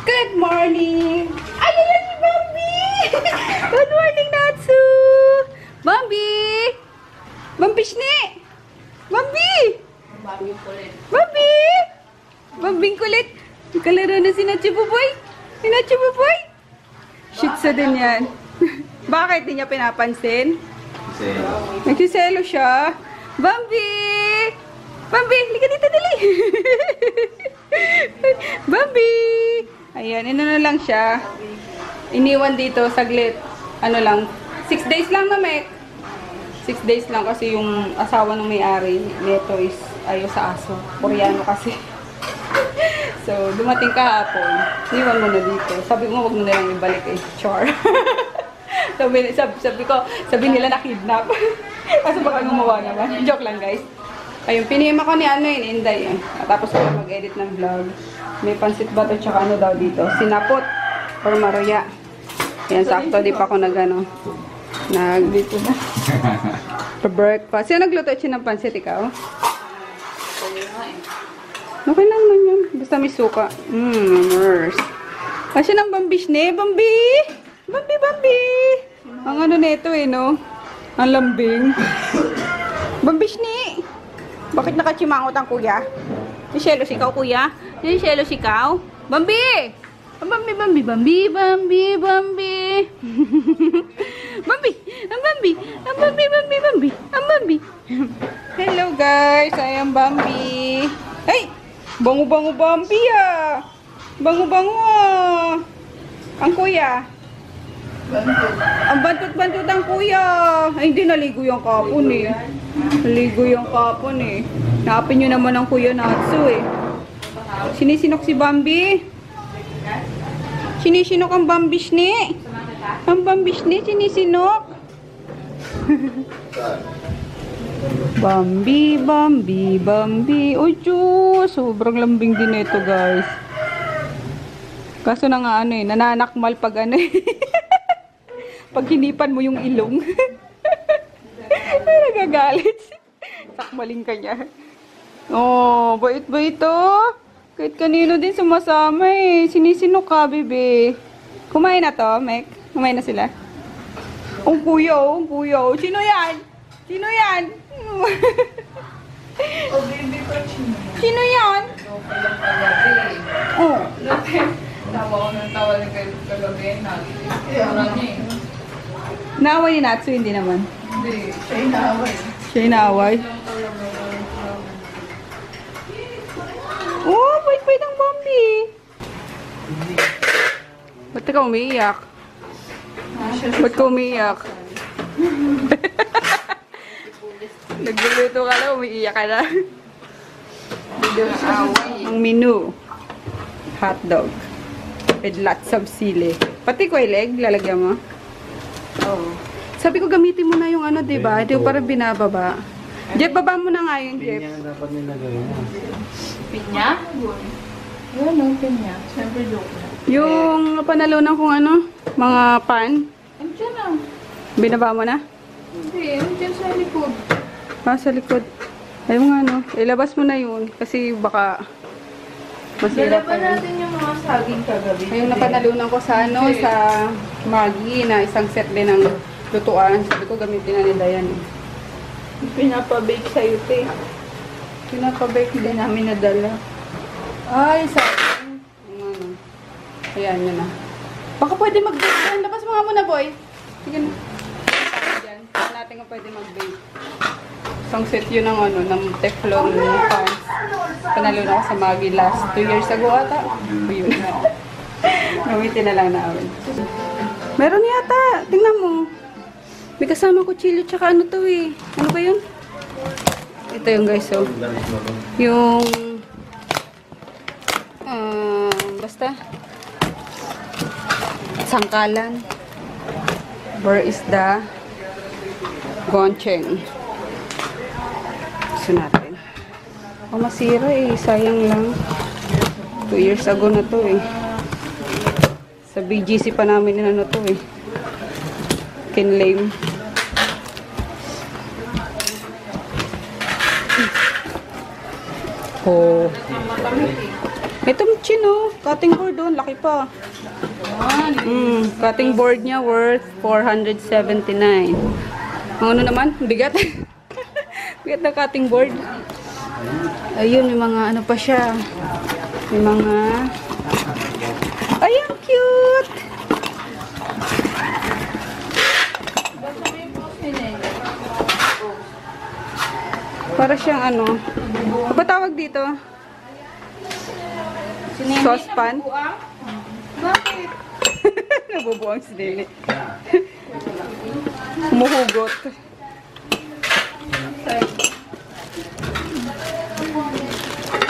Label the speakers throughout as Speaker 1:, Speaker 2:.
Speaker 1: Good morning! Ay, ayan si Bambi! Good morning, Natsu! Bambi! Bambi Shne! Bambi! Bambi! Bambing kulit! Kalaro na si Natsu Buboy! Si Natsu Buboy! Shih Tzu din yan. Bakit? Di niya pinapansin? Nagsiselo siya. Bambi! Bambi! Liga dito, dali! Bambi! Ayan, na lang siya. Iniwan dito, saglit. Ano lang, 6 days lang na, Mek. 6 days lang kasi yung asawa ng may-ari neto is ayaw sa aso. Koreano kasi. So, dumating kahapon. Iniwan mo na dito. Sabi ko, wag mo na lang ibalik eh. Char. sabi nila na-kidnap. Kasi baka gumawa naman. Joke lang, guys. Ayun, pinima ko ni Inday eh. Tapos ako mag-edit ng vlog. May pansit bato tsaka ano daw dito. Sinapot or maruya. Yan, sakto. Di pa ako dito na. For breakfast. Sino nagluto siya ng pansit, ikaw? Okay lang naman yan. Basta may suka. Nurse. Kasi ng Bambi Shne. Bambi! Bambi, Bambi! Ang ano nito eh, no? Ang lambing. Bambi Shne! Bakit nakachimangot ang kuya? Nisyelos ikaw, kuya? Nisyelos ikaw? Bambi! Bambi, Bambi, Bambi, Bambi, Bambi. Bambi! Ang Bambi! Ang Bambi, Bambi, Bambi! Ang Bambi! Hello guys! I am Bambi. Hey! Bango-bango Bambi ah! Bango-bango ah! Ang kuya? Ang bantot-bantot ang kuya. Ay, hindi naligo yung kapon eh. Naligo yung kapon eh. Naapin nyo naman ang kuya Natsu eh. Sinisinok si Bambi. Sinisinok ang Bambi Shne. Ang Bambi Shne sinisinok. Bambi, Bambi, Bambi. Uy, Diyos. Sobrang lambing din ito, guys. Kaso na nga ano eh, nananakmal pag ano eh. Pag hinipan mo yung ilong. Nagagalit. Sakmaling ka niya. Oh, bait-bait oh. Kahit kanino din sumasama eh. Sinisinok ka, bebe. Kumain na to, Mek? Kumain na sila? Ang kuya oh, ang kuya oh. Sino yan? Sino yan?
Speaker 2: Oh, baby ko,
Speaker 1: Sino yan? Oh.
Speaker 2: Tawa ko ng tawa ng kagabi. Nakikita niya eh.
Speaker 1: Naaway ni Natsu, hindi naman.
Speaker 2: Hindi, siya inaaway.
Speaker 1: Siya inaaway. Oh, bait-bait ang Bambi. Ba't ka umiiyak? Ba't ka umiiyak? Nagluluto ka na, umiiyak ka na. Ang menu. Hotdog. With lots of sili. Pati ko leg, lalagyan mo. Oh. Sabi ko gamitin mo na yung ano, diba? Hindi ko parang binababa. Jeff, baba mo na nga yung Jeff.
Speaker 3: Pinya na dapat nilagay mo.
Speaker 2: Pinya? Yan o, pinya. Siyempre joke na.
Speaker 1: Yung panalunan kong ano, mga pan.
Speaker 2: Andiyan na.
Speaker 1: Binaba mo na?
Speaker 2: Hindi, andiyan sa likod.
Speaker 1: Ah, sa likod. Ayun nga no. Ilabas mo na yun. Kasi baka masira
Speaker 2: Dala
Speaker 1: pa
Speaker 2: pa
Speaker 1: yun.
Speaker 2: natin yung mga saging kagabi.
Speaker 1: Ayun napanalunan ko sa ano, sa Maggi na isang set din ng lutuan. Sabi ko gamitin na ni Dayan.
Speaker 2: Pinapabake sa'yo, te.
Speaker 1: Pinapabake
Speaker 2: Hindi
Speaker 1: din.
Speaker 2: namin nadala.
Speaker 1: Ay, sayang. Ano. Ayan, yun na. Baka pwede mag-bake yan. Labas mo nga muna, boy. Sige na. Diyan. Tignan natin kung pwede mag-bake. Isang set yun ng ano, ng Teflon pans. Panalo na ako sa Maggi last 2 years ago ata. Yun. Gamitin na lang namin. Meron yata. Tingnan mo. May kasama kutsilyo tsaka ano to eh. Ano ba yun? Ito yung guys, oh. Yung basta sangkalan. Where is the goncheng? Gusto natin. Oh, masira eh. Sayang lang. 2 years ago na to eh. Sa BGC pa namin inano to eh. Kinlame. Oh. Ito chino, cutting board doon, laki pa. Cutting board niya worth 479. Ang ano naman, bigat. Bigat na cutting board. Ayun, may mga ano pa siya. May mga... Ay, ang cute! Para siyang ano. Ano ba tawag dito? Saucepan?
Speaker 2: Bakit?
Speaker 1: Nabubuang si Nene. Humuhugot.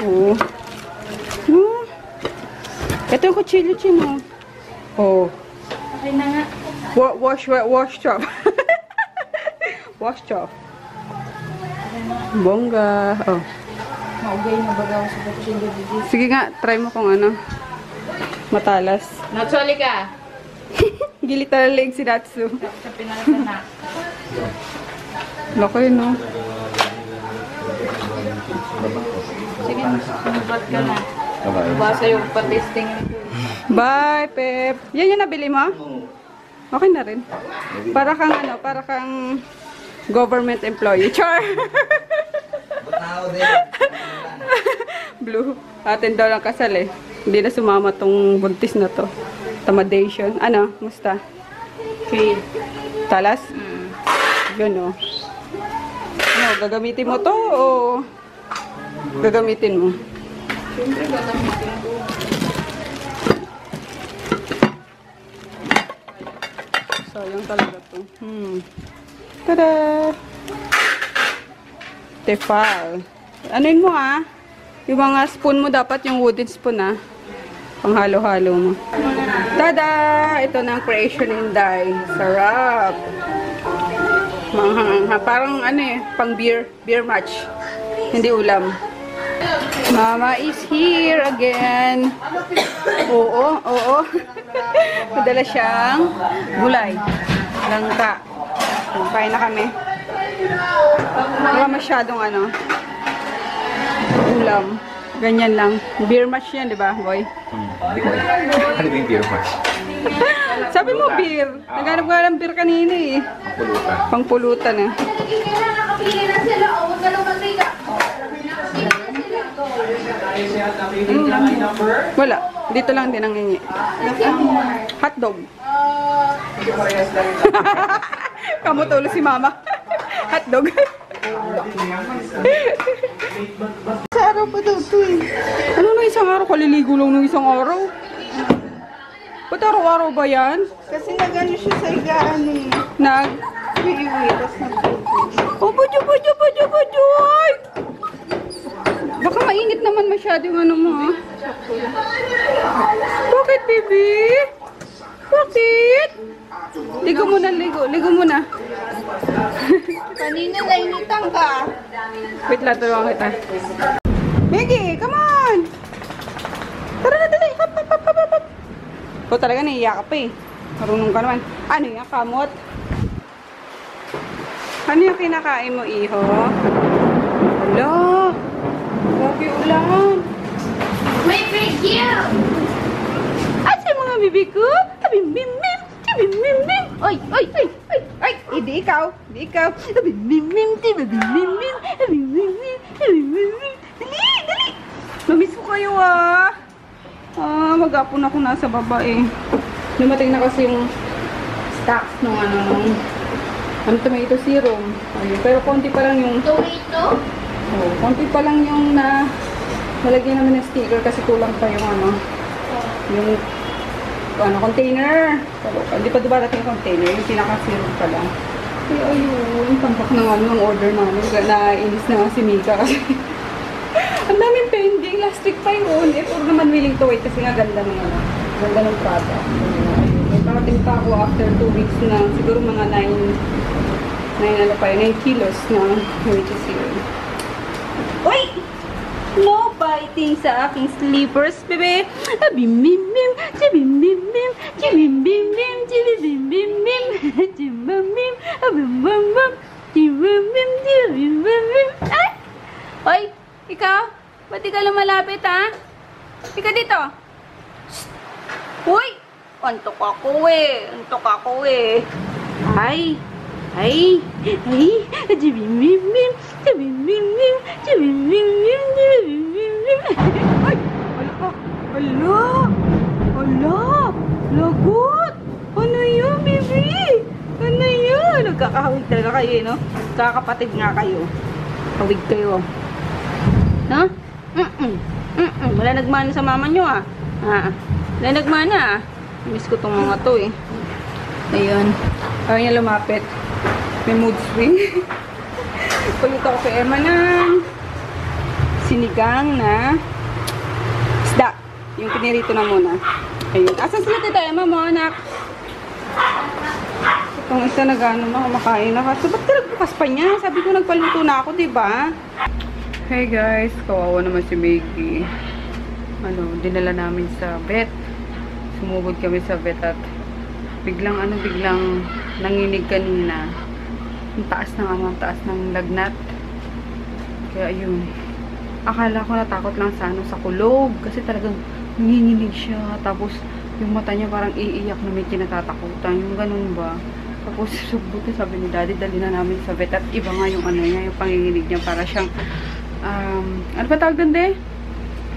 Speaker 1: Oh. Ito yung kutsilyo, Chino. Oh.
Speaker 2: Okay na nga.
Speaker 1: Wash chop. Wash chop. Bongga. Oh.
Speaker 2: Maugay na baga ako sa kutsilyo dito.
Speaker 1: Sige nga, try mo kung ano. Matalas.
Speaker 2: Natsoli ka.
Speaker 1: Gili talalig si Natsu.
Speaker 2: Sa pinalitan na.
Speaker 1: Laki, no?
Speaker 2: Sige, sumubat ka na. Basa yung patesting.
Speaker 1: Bye, Pep. Yan yung nabili mo? Okay na rin. Para kang ano, para kang government employee. Char! Blue. Atin daw lang kasal eh. Hindi na sumama tong buntis na to. Tamadation. Ano? Musta?
Speaker 2: Okay.
Speaker 1: Talas? Yun oh. Ano, gagamitin mo to o gagamitin mo?
Speaker 2: Siyempre, gagamitin ko.
Speaker 1: Sayang talaga to. Tada! Tefal. Anuin mo ah. Yung mga spoon mo dapat yung wooden spoon ah. Pang halo-halo mo. Tada! Ito na ang creation in dye. Sarap! Manghang-hangha. Parang ano eh, pang beer match. Hindi ulam. Mama is here again. Oo, oo. Madala siyang gulay. Langka. Kain na kami. Wala masyadong ano. Ulam. Ganyan lang. Beer match yan, di ba, boy?
Speaker 3: Ano ba yung beer match?
Speaker 1: Sabi mo beer. Naghanap ka ng beer kanina eh.
Speaker 3: Pulutan.
Speaker 1: Pangpulutan eh. Wala. Dito lang din ang hingi. Hotdog. Kamu tulo si mama. Hotdog. Sa araw pa daw ito eh. Ano na isang araw? Kaliligo lang ng isang araw. Ba't araw-araw ba yan?
Speaker 2: Kasi nag-ano siya sa higaan eh.
Speaker 1: Nag-iwi.
Speaker 2: Tapos nag-iwi.
Speaker 1: Oh, budyo! Ay! Baka mainit naman masyado yung ano mo, ha? Bakit, baby? Bakit? Ligo muna, ligo. Ligo muna.
Speaker 2: Kanina nainitan ka.
Speaker 1: Wait lang, tulungan kita. Maggie, come on! Tara na, dali! Hop, hop, hop, hop, hop! O, talaga naiiyak ka pa eh. Marunong ka naman. Ano yung kamot? Ano yung kinakain mo, iho? Hala! Grabe ulan!
Speaker 2: May video!
Speaker 1: Asa mga bibi ko? Tabim-bim-bim! Tabim-bim-bim! Ay! Ay! Ay! Ay! Ay! Hindi ikaw! Hindi ikaw! Tabim-bim-bim! Tabim-bim-bim! Tabim-bim-bim! Tabim-bim-bim! Dali! Dali! Namiss ko kayo ah! Mag-apon ako nasa baba eh. Lumating na kasi yung stocks nung tomato serum. Ayun. Pero konti pa lang yung...
Speaker 2: Tomato?
Speaker 1: Oh, konti pa lang yung nalagyan namin ng sticker kasi kulang pa yung container. Pero, hindi pa dumarating yung container, yung pinaka-serum pa lang. Kaya ayun, tampak na nga ng order namin. Nainis na si Mika kasi ang daming pending. Last week pa yun. Or naman willing to wait kasi nga ganda ng ganda ng product. Ayun. May parating pa ako after 2 weeks na siguro mga 9 kilos na which is yun. Uy! No biting sa aking slippers, bebe. Bim-bim-bim, bim-bim-bim, bim-bim-bim, bim-bim-bim, bim-bim-bim, bim-bim-bim, bim-bim-bim, bim-bim-bim. Ay! Oy! Ikaw? Ba't di ka lumalapit, ha? Ika dito. Shh. Uy! Antok ako eh. Antok ako eh. Ay! Ay! Ay! Jibimimim! Jibimimim! Jibimimim! Jibimimim! Ay! Ala! Ala! Ala! Lagot! Ano yun, baby? Ano yun? Nagkakahawig talaga kayo eh, no? Kakapatid nga kayo. Hawig kayo. No? Wala nagmana sa mama nyo ah. Wala nagmana ah. Miss ko tong mga to eh. Ayun. Ayaw niya lumapit. May mood swing. Paluto ako kay Emma ng sinigang na isda. Yung pinirito na muna. Ayun. Asan sila tita Emma mo, anak? Itong isa nag-ano na, kumakain na. So, ba't ka nagbukas pa niya? Sabi ko nagpaluto na ako, diba? Hey guys, kawawa naman si Maggie. Dinala namin sa vet. Sumugod kami sa vet at biglang nanginig kanina. Ang taas ng lagnat. Kaya ayun. Akala ko natakot lang sa kulog. Kasi talagang nanginginig siya. Tapos yung mata niya parang iiyak na may kinatatakutan. Yung ganun ba? Tapos buti sabi ni Daddy, dali na namin sa vet. At iba nga yung niya, yung panginginig niya. Para siyang, ano ba tawag doon, de?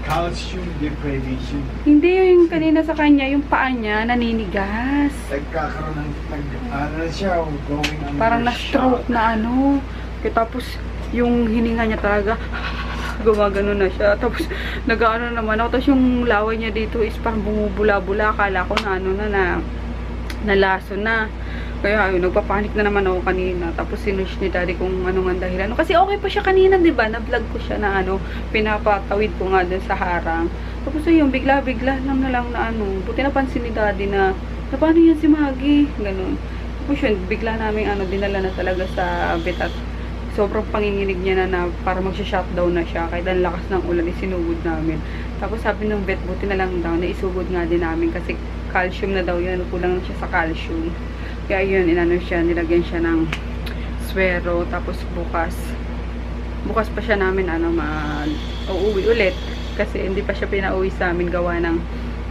Speaker 4: Calcium deprivation.
Speaker 1: Hindi yung kanina sa kanya, yung paa niya naninigas.
Speaker 4: Nagkakaroon ng siya, going under
Speaker 1: Parang na-stroke
Speaker 4: shock.
Speaker 1: na Kaya tapos yung hininga niya talaga, gumagano na siya. Tapos nag-ano naman ako. Tapos yung laway niya dito is parang bumubula-bula. Akala ko na nalaso na. Kaya ayun, nagpapanik na naman ako kanina. Tapos sinush ni Daddy kung anong ang dahilan. Kasi okay pa siya kanina, diba? Na-vlog ko siya na pinapatawid ko nga dun sa harang. Tapos ayun, bigla-bigla lang na buti napansin ni Daddy na paano yan si Maggie? Ganun. Tapos yun, bigla namin dinala na talaga sa vet at sobrang panginginig niya na para magsha-shutdown na siya. Kahit ang lakas ng ulan, isinugod namin. Tapos sabi ng vet, buti na lang daw na isugod nga din namin kasi calcium na daw yun. Kulang na siya sa calcium. Kaya yun, nilagyan siya ng swero. Tapos bukas pa siya namin uuwi ulit. Kasi hindi pa siya pinauwi sa amin gawa ng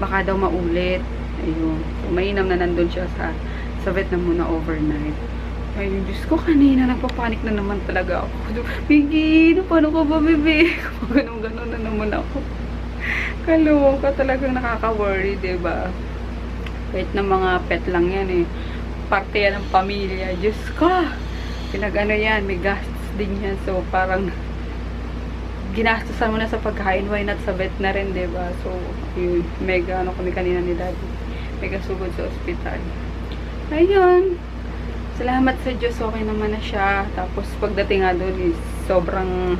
Speaker 1: baka daw maulit. Ayun. So, mainam na nandun siya sa vet na muna overnight. Ayun, Diyos ko, kanina nagpapanik na naman talaga ako. Biggie, paano ko ba, bebe? Ganun na naman ako. Kaloka, talagang nakaka-worry, diba? Kahit na mga pet lang yan eh. Parte yan ng pamilya. Diyos ko! Yan, may gastos din yan. So, parang ginastosan mo na sa pagkain, why not sa vet na rin, diba? So, yun, mega kami kanina ni Daddy. Mega sugod sa ospital. Ayun. Salamat sa Diyos, okay naman na siya. Tapos, pagdating nga doon is sobrang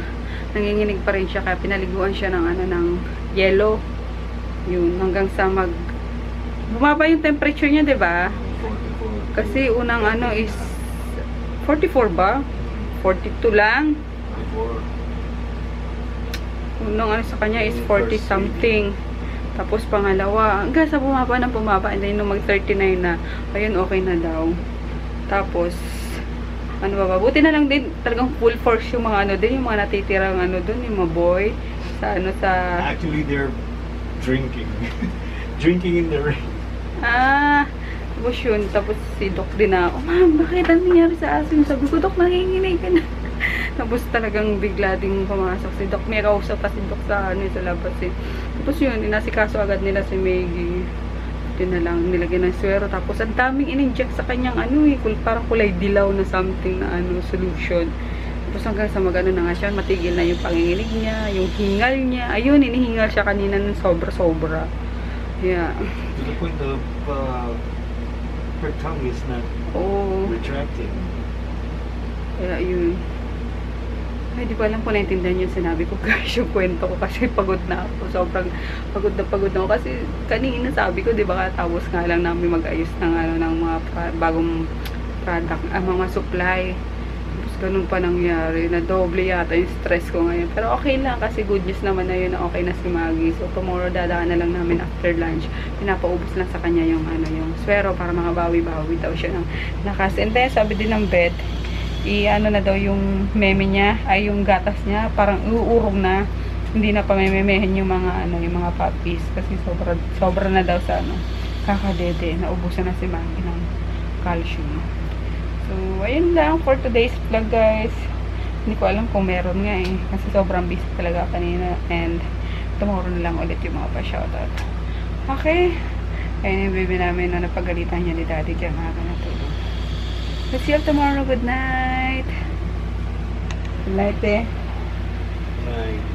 Speaker 1: nanginginig pa rin siya. Kaya pinaliguan siya ng yellow. Yun, hanggang sa bumaba yung temperature niya, diba? Kasi unang is 44 ba? 42 lang. Unang sa kanya is 40 something. Tapos pangalawa, hanggang sa bumaba ng bumaba. And then nung mag 39 na, ayun okay na daw. Tapos buti na lang din talagang full force yung mga din, yung mga natitirang doon, yung mga boy sa
Speaker 4: Actually, they're drinking. Drinking in the rain.
Speaker 1: Tapos yun, tapos si Doc din Ma'am, bakit ang nangyari sa aso? Sabi ko, Doc, nanginginig ka na. Tapos talagang bigla ding pumasok si Doc. May kausap pa si Doc sa labas eh. Tapos yun, inasikaso agad nila si Maggie. Yun na lang, nilagyan ng swero. Tapos ang daming in-inject sa kanyang parang kulay dilaw na something na solution. Tapos hanggang sa na nga siya, matigil na yung panginginig niya, yung hingal niya. Ayun, inihingal siya kanina ng sobra-sobra. Yeah.
Speaker 4: To the point of her tongue is not retracting.
Speaker 1: Kaya yun. Ay, di ko alam kung naintindihan yung sinabi ko guys, yung kwento ko kasi pagod na ako. Sobrang pagod na ako kasi kanina sabi ko, di ba tapos nga lang namin mag-ayos ng mga bagong product, mga supply. Tapos ganun pa nangyari, na doble yata yung stress ko ngayon. Pero okay lang kasi good news naman na yun na okay na si Maggie. So tomorrow dadaan na lang namin after lunch. Pinapaubos lang sa kanya yung yung swero para mga bawi-bawi daw siya ng lakas. And then sabi din ng vet, na daw yung meme niya, ay yung gatas niya, parang uurong na. hindi na pamememehen yung mga yung mga puppies kasi sobra na daw sa kakadede. Naubusan na si Mami ng calcium. So, ayun lang for today's vlog, guys. Hindi ko alam kung meron nga kasi sobrang busy talaga kanina, and tomorrow na lang ulit yung mga pa-shoutout. Okay. Ayun yung baby namin na napagalitan niya ni Daddy dyan aga natulog. Let's see you tomorrow. Good night. Good night, eh.
Speaker 4: Right.